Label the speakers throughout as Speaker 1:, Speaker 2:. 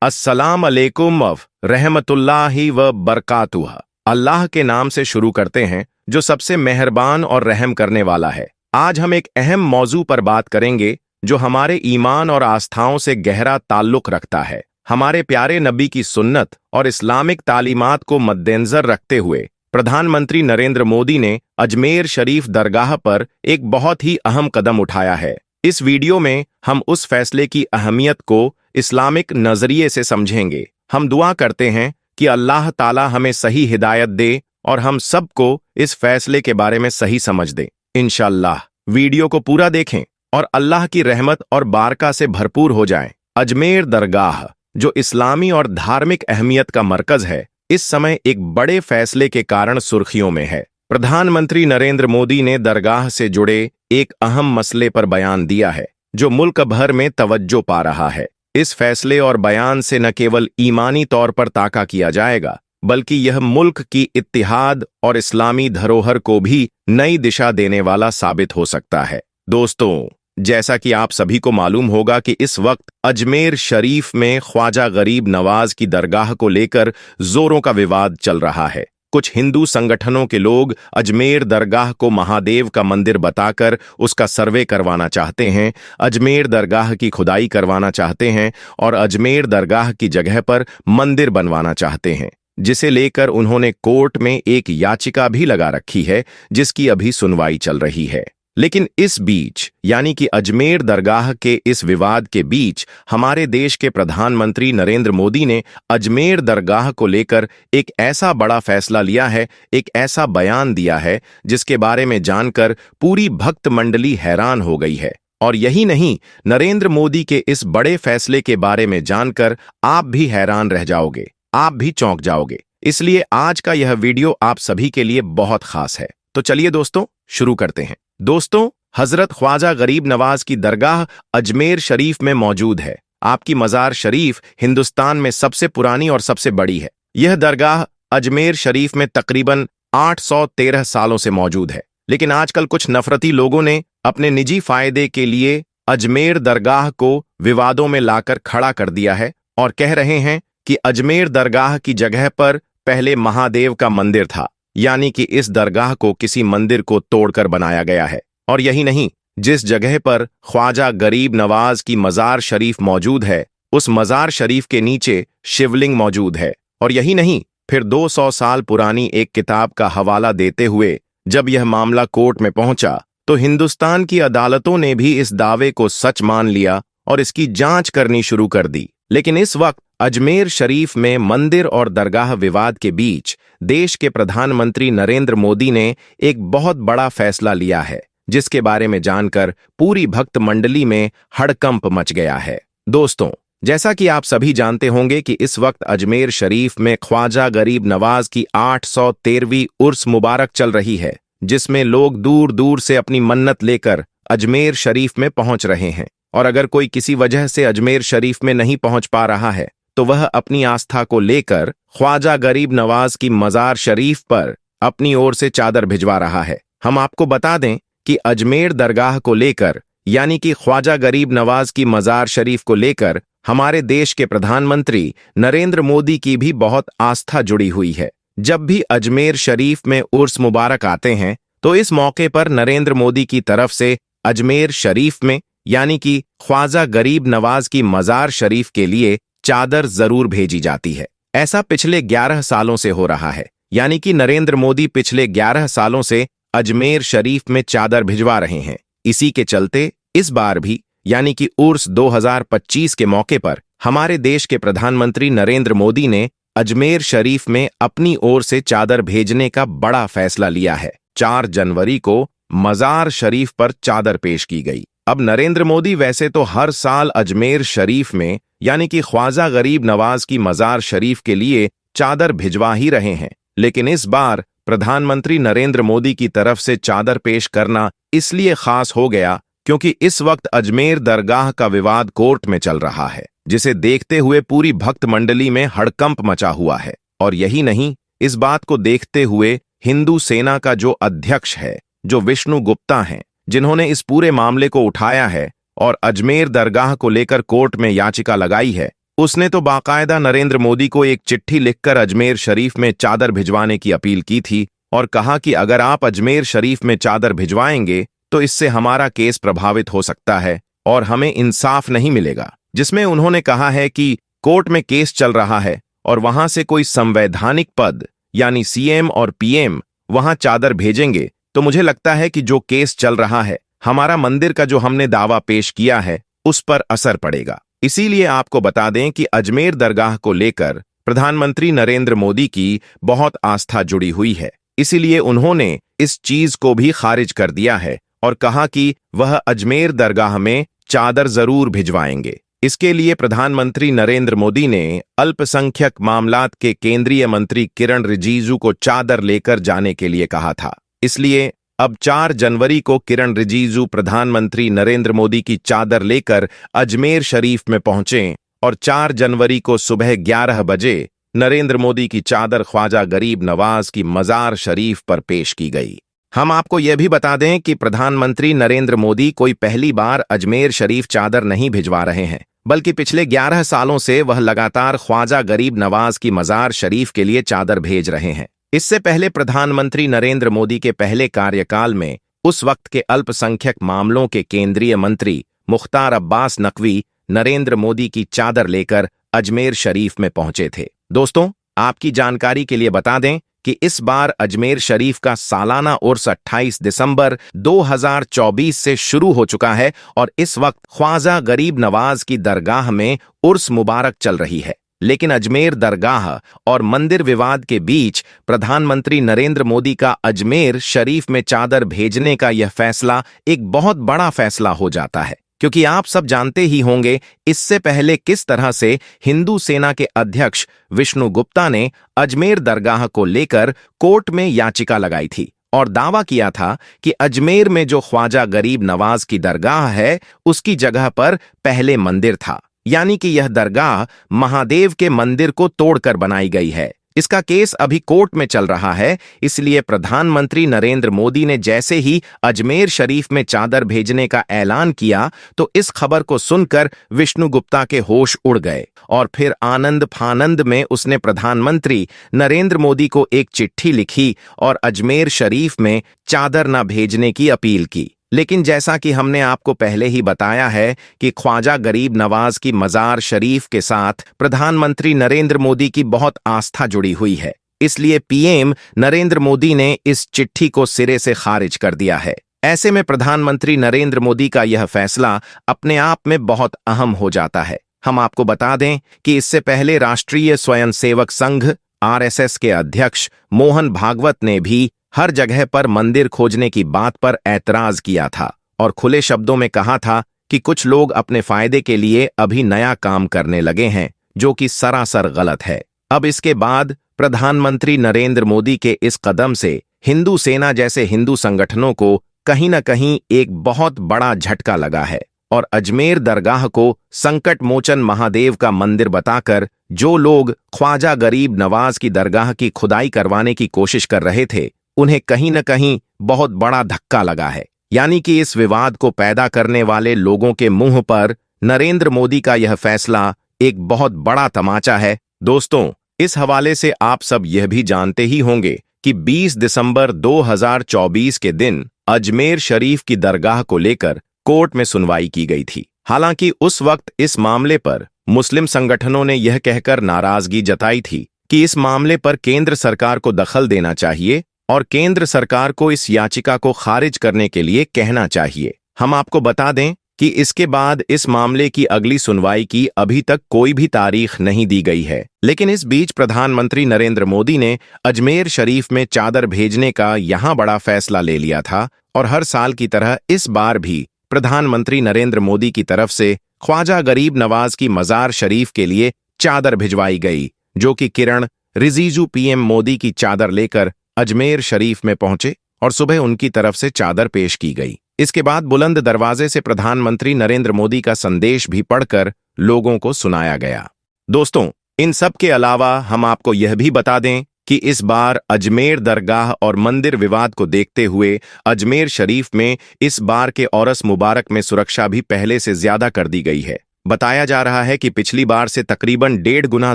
Speaker 1: अस्सलाम अलैकुम रहमतुल्लाहि व बरकातुह। अल्लाह के नाम से शुरू करते हैं जो सबसे मेहरबान और रहम करने वाला है। आज हम एक अहम मौजू पर बात करेंगे जो हमारे ईमान और आस्थाओं से गहरा ताल्लुक रखता है। हमारे प्यारे नबी की सुन्नत और इस्लामिक तालीमात को मद्देनजर रखते हुए प्रधानमंत्री नरेंद्र मोदी ने अजमेर शरीफ दरगाह पर एक बहुत ही अहम कदम उठाया है। इस वीडियो में हम उस फैसले की अहमियत को इस्लामिक नजरिए से समझेंगे। हम दुआ करते हैं कि अल्लाह ताला हमें सही हिदायत दे और हम सबको इस फैसले के बारे में सही समझ दे। इंशाअल्लाह वीडियो को पूरा देखें और अल्लाह की रहमत और बारका से भरपूर हो जाएं। अजमेर दरगाह, जो इस्लामी और धार्मिक अहमियत का मरकज है, इस समय एक बड़े फैसले के कारण सुर्खियों में है। प्रधानमंत्री नरेंद्र मोदी ने दरगाह से जुड़े एक अहम मसले पर बयान दिया है जो मुल्क भर में तवज्जो पा रहा है। इस फैसले और बयान से न केवल ईमानी तौर पर ताका किया जाएगा, बल्कि यह मुल्क की इत्तिहाद और इस्लामी धरोहर को भी नई दिशा देने वाला साबित हो सकता है। दोस्तों, जैसा कि आप सभी को मालूम होगा कि इस वक्त अजमेर शरीफ में ख्वाजा गरीब नवाज की दरगाह को लेकर जोरों का विवाद चल रहा है। कुछ हिंदू संगठनों के लोग अजमेर दरगाह को महादेव का मंदिर बताकर उसका सर्वे करवाना चाहते हैं, अजमेर दरगाह की खुदाई करवाना चाहते हैं और अजमेर दरगाह की जगह पर मंदिर बनवाना चाहते हैं, जिसे लेकर उन्होंने कोर्ट में एक याचिका भी लगा रखी है जिसकी अभी सुनवाई चल रही है। लेकिन इस बीच, यानी कि अजमेर दरगाह के इस विवाद के बीच, हमारे देश के प्रधानमंत्री नरेंद्र मोदी ने अजमेर दरगाह को लेकर एक ऐसा बड़ा फैसला लिया है, एक ऐसा बयान दिया है जिसके बारे में जानकर पूरी भक्त मंडली हैरान हो गई है। और यही नहीं, नरेंद्र मोदी के इस बड़े फैसले के बारे में जानकर आप भी हैरान रह जाओगे, आप भी चौंक जाओगे। इसलिए आज का यह वीडियो आप सभी के लिए बहुत खास है। तो चलिए दोस्तों, शुरू करते हैं। दोस्तों, हजरत ख्वाजा गरीब नवाज की दरगाह अजमेर शरीफ में मौजूद है। आपकी मज़ार शरीफ हिंदुस्तान में सबसे पुरानी और सबसे बड़ी है। यह दरगाह अजमेर शरीफ में तकरीबन 813 सालों से मौजूद है। लेकिन आजकल कुछ नफरती लोगों ने अपने निजी फायदे के लिए अजमेर दरगाह को विवादों में लाकर खड़ा कर दिया है और कह रहे हैं कि अजमेर दरगाह की जगह पर पहले महादेव का मंदिर था, यानी कि इस दरगाह को किसी मंदिर को तोड़कर बनाया गया है। और यही नहीं, जिस जगह पर ख्वाजा गरीब नवाज की मज़ार शरीफ मौजूद है, उस मज़ार शरीफ के नीचे शिवलिंग मौजूद है। और यही नहीं, फिर 200 साल पुरानी एक किताब का हवाला देते हुए जब यह मामला कोर्ट में पहुंचा तो हिंदुस्तान की अदालतों ने भी इस दावे को सच मान लिया और इसकी जांच करनी शुरू कर दी। लेकिन इस वक्त अजमेर शरीफ में मंदिर और दरगाह विवाद के बीच देश के प्रधानमंत्री नरेंद्र मोदी ने एक बहुत बड़ा फैसला लिया है, जिसके बारे में जानकर पूरी भक्त मंडली में हड़कंप मच गया है। दोस्तों, जैसा कि आप सभी जानते होंगे कि इस वक्त अजमेर शरीफ में ख्वाजा गरीब नवाज की 813वीं उर्स मुबारक चल रही है, जिसमें लोग दूर दूर से अपनी मन्नत लेकर अजमेर शरीफ में पहुंच रहे हैं। और अगर कोई किसी वजह से अजमेर शरीफ में नहीं पहुंच पा रहा है तो वह अपनी आस्था को लेकर ख्वाजा गरीब नवाज की मज़ार शरीफ पर अपनी ओर से चादर भिजवा रहा है। हम आपको बता दें कि अजमेर दरगाह को लेकर, यानी कि ख्वाजा गरीब नवाज की मज़ार शरीफ को लेकर हमारे देश के प्रधानमंत्री नरेंद्र मोदी की भी बहुत आस्था जुड़ी हुई है। जब भी अजमेर शरीफ में उर्स मुबारक आते हैं तो इस मौके पर नरेंद्र मोदी की तरफ से अजमेर शरीफ में, यानी कि ख्वाजा गरीब नवाज की मज़ार शरीफ के लिए चादर जरूर भेजी जाती है। ऐसा पिछले 11 सालों से हो रहा है, यानी कि नरेंद्र मोदी पिछले 11 सालों से अजमेर शरीफ में चादर भिजवा रहे हैं। इसी के चलते इस बार भी, यानी कि उर्स 2025 के मौके पर हमारे देश के प्रधानमंत्री नरेंद्र मोदी ने अजमेर शरीफ में अपनी ओर से चादर भेजने का बड़ा फैसला लिया है। 4 जनवरी को मज़ार शरीफ पर चादर पेश की गई। अब नरेंद्र मोदी वैसे तो हर साल अजमेर शरीफ में, यानी कि ख्वाजा गरीब नवाज की मज़ार शरीफ के लिए चादर भिजवा ही रहे हैं, लेकिन इस बार प्रधानमंत्री नरेंद्र मोदी की तरफ से चादर पेश करना इसलिए खास हो गया क्योंकि इस वक्त अजमेर दरगाह का विवाद कोर्ट में चल रहा है, जिसे देखते हुए पूरी भक्त मंडली में हड़कंप मचा हुआ है। और यही नहीं, इस बात को देखते हुए हिंदू सेना का जो अध्यक्ष है, जो विष्णु गुप्ता हैं, जिन्होंने इस पूरे मामले को उठाया है और अजमेर दरगाह को लेकर कोर्ट में याचिका लगाई है, उसने तो बाकायदा नरेंद्र मोदी को एक चिट्ठी लिखकर अजमेर शरीफ में चादर भिजवाने की अपील की थी और कहा कि अगर आप अजमेर शरीफ में चादर भिजवाएंगे तो इससे हमारा केस प्रभावित हो सकता है और हमें इंसाफ नहीं मिलेगा। जिसमें उन्होंने कहा है कि कोर्ट में केस चल रहा है और वहां से कोई संवैधानिक पद यानी सीएम और पीएम वहां चादर भेजेंगे तो मुझे लगता है कि जो केस चल रहा है, हमारा मंदिर का जो हमने दावा पेश किया है, उस पर असर पड़ेगा। इसीलिए आपको बता दें कि अजमेर दरगाह को लेकर प्रधानमंत्री नरेंद्र मोदी की बहुत आस्था जुड़ी हुई है। इसीलिए उन्होंने इस चीज को भी खारिज कर दिया है और कहा कि वह अजमेर दरगाह में चादर जरूर भिजवाएंगे। इसके लिए प्रधानमंत्री नरेंद्र मोदी ने अल्पसंख्यक मामलात के केंद्रीय मंत्री किरण रिजिजू को चादर लेकर जाने के लिए कहा था। इसलिए अब 4 जनवरी को किरण रिजिजू प्रधानमंत्री नरेंद्र मोदी की चादर लेकर अजमेर शरीफ में पहुंचे और 4 जनवरी को सुबह 11 बजे नरेंद्र मोदी की चादर ख्वाजा गरीब नवाज की मजार शरीफ पर पेश की गई। हम आपको यह भी बता दें कि प्रधानमंत्री नरेंद्र मोदी कोई पहली बार अजमेर शरीफ चादर नहीं भिजवा रहे हैं, बल्कि पिछले 11 सालों से वह लगातार ख्वाजा गरीब नवाज की मजार शरीफ के लिए चादर भेज रहे हैं। इससे पहले प्रधानमंत्री नरेंद्र मोदी के पहले कार्यकाल में उस वक्त के अल्पसंख्यक मामलों के केंद्रीय मंत्री मुख्तार अब्बास नकवी नरेंद्र मोदी की चादर लेकर अजमेर शरीफ में पहुंचे थे। दोस्तों, आपकी जानकारी के लिए बता दें कि इस बार अजमेर शरीफ का सालाना उर्स 28 दिसंबर 2024 से शुरू हो चुका है और इस वक्त ख्वाजा गरीब नवाज की दरगाह में उर्स मुबारक चल रही है। लेकिन अजमेर दरगाह और मंदिर विवाद के बीच प्रधानमंत्री नरेंद्र मोदी का अजमेर शरीफ में चादर भेजने का यह फैसला एक बहुत बड़ा फैसला हो जाता है, क्योंकि आप सब जानते ही होंगे इससे पहले किस तरह से हिंदू सेना के अध्यक्ष विष्णु गुप्ता ने अजमेर दरगाह को लेकर कोर्ट में याचिका लगाई थी और दावा किया था कि अजमेर में जो ख्वाजा गरीब नवाज की दरगाह है उसकी जगह पर पहले मंदिर था, यानी कि यह दरगाह महादेव के मंदिर को तोड़कर बनाई गई है। इसका केस अभी कोर्ट में चल रहा है। इसलिए प्रधानमंत्री नरेंद्र मोदी ने जैसे ही अजमेर शरीफ में चादर भेजने का ऐलान किया तो इस खबर को सुनकर विष्णु गुप्ता के होश उड़ गए और फिर आनंद फानंद में उसने प्रधानमंत्री नरेंद्र मोदी को एक चिट्ठी लिखी और अजमेर शरीफ में चादर न भेजने की अपील की। लेकिन जैसा कि हमने आपको पहले ही बताया है कि ख्वाजा गरीब नवाज की मजार शरीफ के साथ प्रधानमंत्री नरेंद्र मोदी की बहुत आस्था जुड़ी हुई है, इसलिए पीएम नरेंद्र मोदी ने इस चिट्ठी को सिरे से खारिज कर दिया है। ऐसे में प्रधानमंत्री नरेंद्र मोदी का यह फैसला अपने आप में बहुत अहम हो जाता है। हम आपको बता दें कि इससे पहले राष्ट्रीय स्वयंसेवक संघ आरएसएस के अध्यक्ष मोहन भागवत ने भी हर जगह पर मंदिर खोजने की बात पर ऐतराज किया था और खुले शब्दों में कहा था कि कुछ लोग अपने फायदे के लिए अभी नया काम करने लगे हैं, जो कि सरासर गलत है। अब इसके बाद प्रधानमंत्री नरेंद्र मोदी के इस कदम से हिंदू सेना जैसे हिंदू संगठनों को कहीं न कहीं एक बहुत बड़ा झटका लगा है और अजमेर दरगाह को संकट मोचन महादेव का मंदिर बताकर जो लोग ख्वाजा गरीब नवाज की दरगाह की खुदाई करवाने की कोशिश कर रहे थे, उन्हें कहीं न कहीं बहुत बड़ा धक्का लगा है। यानी कि इस विवाद को पैदा करने वाले लोगों के मुंह पर नरेंद्र मोदी का यह फैसला एक बहुत बड़ा तमाचा है। दोस्तों, इस हवाले से आप सब यह भी जानते ही होंगे कि 20 दिसंबर 2024 के दिन अजमेर शरीफ की दरगाह को लेकर कोर्ट में सुनवाई की गई थी। हालांकि उस वक्त इस मामले पर मुस्लिम संगठनों ने यह कहकर नाराजगी जताई थी कि इस मामले पर केंद्र सरकार को दखल देना चाहिए और केंद्र सरकार को इस याचिका को खारिज करने के लिए कहना चाहिए। हम आपको बता दें कि इसके बाद इस मामले की अगली सुनवाई की अभी तक कोई भी तारीख नहीं दी गई है। लेकिन इस बीच प्रधानमंत्री नरेंद्र मोदी ने अजमेर शरीफ में चादर भेजने का यहां बड़ा फैसला ले लिया था और हर साल की तरह इस बार भी प्रधानमंत्री नरेंद्र मोदी की तरफ से ख्वाजा गरीब नवाज की मजार शरीफ के लिए चादर भिजवाई गई, जो कि किरण रिजिजू पीएम मोदी की चादर लेकर अजमेर शरीफ में पहुंचे और सुबह उनकी तरफ से चादर पेश की गई। इसके बाद बुलंद दरवाजे से प्रधानमंत्री नरेंद्र मोदी का संदेश भी पढ़कर लोगों को सुनाया गया। दोस्तों, इन सब के अलावा हम आपको यह भी बता दें कि इस बार अजमेर दरगाह और मंदिर विवाद को देखते हुए अजमेर शरीफ में इस बार के औरस मुबारक में सुरक्षा भी पहले से ज्यादा कर दी गई है। बताया जा रहा है कि पिछली बार से तकरीबन 1.5 गुना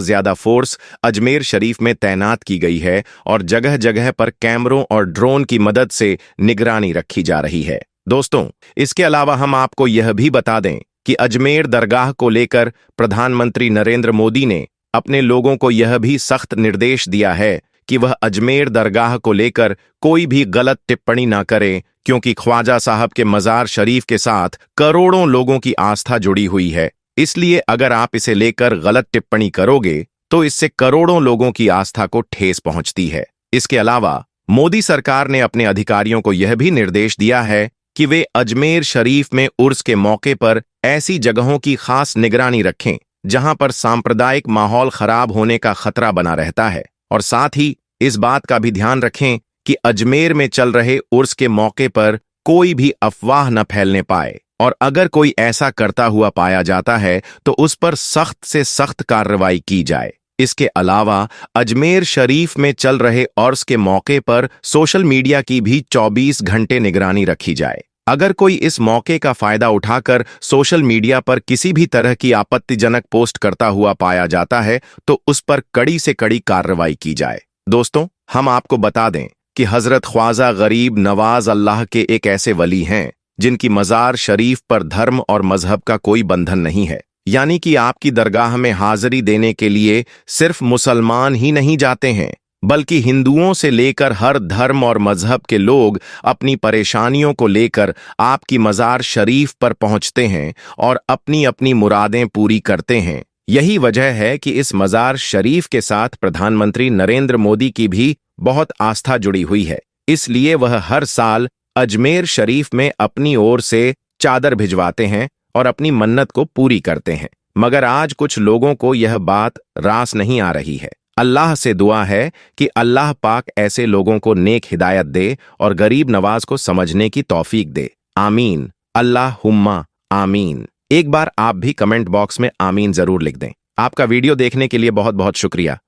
Speaker 1: ज्यादा फोर्स अजमेर शरीफ में तैनात की गई है और जगह जगह पर कैमरों और ड्रोन की मदद से निगरानी रखी जा रही है। दोस्तों, इसके अलावा हम आपको यह भी बता दें कि अजमेर दरगाह को लेकर प्रधानमंत्री नरेंद्र मोदी ने अपने लोगों को यह भी सख्त निर्देश दिया है कि वह अजमेर दरगाह को लेकर कोई भी गलत टिप्पणी ना करें, क्योंकि ख्वाजा साहब के मजार शरीफ के साथ करोड़ों लोगों की आस्था जुड़ी हुई है। इसलिए अगर आप इसे लेकर गलत टिप्पणी करोगे तो इससे करोड़ों लोगों की आस्था को ठेस पहुंचती है। इसके अलावा मोदी सरकार ने अपने अधिकारियों को यह भी निर्देश दिया है कि वे अजमेर शरीफ में उर्स के मौके पर ऐसी जगहों की खास निगरानी रखें जहां पर सांप्रदायिक माहौल खराब होने का खतरा बना रहता है, और साथ ही इस बात का भी ध्यान रखें कि अजमेर में चल रहे उर्स के मौके पर कोई भी अफवाह न फैलने पाए, और अगर कोई ऐसा करता हुआ पाया जाता है तो उस पर सख्त से सख्त कार्रवाई की जाए। इसके अलावा अजमेर शरीफ में चल रहे उर्स के मौके पर सोशल मीडिया की भी 24 घंटे निगरानी रखी जाए। अगर कोई इस मौके का फायदा उठाकर सोशल मीडिया पर किसी भी तरह की आपत्तिजनक पोस्ट करता हुआ पाया जाता है तो उस पर कड़ी से कड़ी कार्रवाई की जाए। दोस्तों, हम आपको बता दें कि हजरत ख्वाजा गरीब नवाज अल्लाह के एक ऐसे वली हैं जिनकी मजार शरीफ पर धर्म और मजहब का कोई बंधन नहीं है, यानी कि आपकी दरगाह में हाजिरी देने के लिए सिर्फ मुसलमान ही नहीं जाते हैं, बल्कि हिंदुओं से लेकर हर धर्म और मजहब के लोग अपनी परेशानियों को लेकर आपकी मजार शरीफ पर पहुंचते हैं और अपनी अपनी मुरादें पूरी करते हैं। यही वजह है कि इस मजार शरीफ के साथ प्रधानमंत्री नरेंद्र मोदी की भी बहुत आस्था जुड़ी हुई है। इसलिए वह हर साल अजमेर शरीफ में अपनी ओर से चादर भिजवाते हैं और अपनी मन्नत को पूरी करते हैं। मगर आज कुछ लोगों को यह बात रास नहीं आ रही है। अल्लाह से दुआ है कि अल्लाह पाक ऐसे लोगों को नेक हिदायत दे और गरीब नवाज को समझने की तौफीक दे। आमीन, अल्लाहुम्मा आमीन। एक बार आप भी कमेंट बॉक्स में आमीन जरूर लिख दें। आपका वीडियो देखने के लिए बहुत बहुत शुक्रिया।